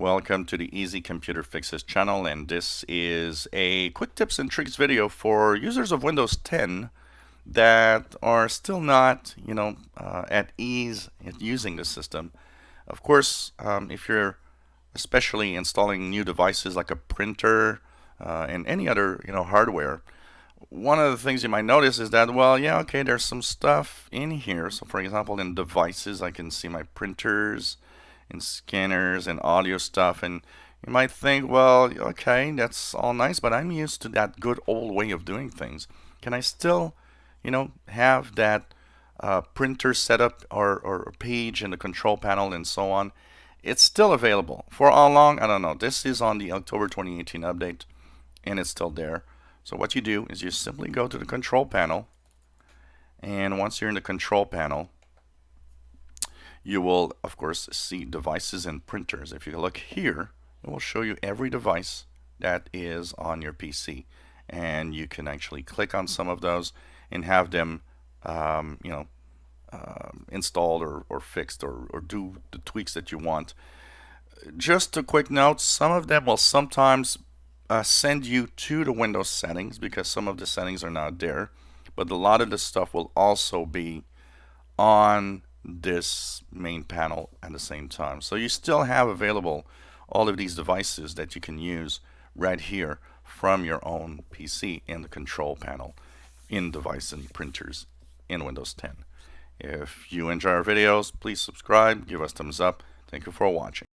Welcome to the Easy Computer Fixes channel, and this is a quick tips and tricks video for users of Windows 10 that are still not, at ease at using the system. Of course, if you're especially installing new devices like a printer and any other, hardware, one of the things you might notice is that, well, yeah, okay, there's some stuff in here. So, for example, in devices, I can see my printers and scanners and audio stuff, and you might think, well, okay, that's all nice, but I'm used to that good old way of doing things. Can I still, have that printer setup or page in the control panel and so on? It's still available. For how long? I don't know. This is on the October 2018 update, and it's still there. So what you do is you simply go to the control panel, and once you're in the control panel, you will, of course, see devices and printers. If you look here, it will show you every device that is on your PC. And you can actually click on some of those and have them, installed or fixed or do the tweaks that you want. Just a quick note, some of them will sometimes send you to the Windows settings because some of the settings are not there. But a lot of the stuff will also be on this main panel at the same time. So you still have available all of these devices that you can use right here from your own PC in the control panel in device and printers in Windows 10. If you enjoy our videos, please subscribe, give us thumbs up. Thank you for watching.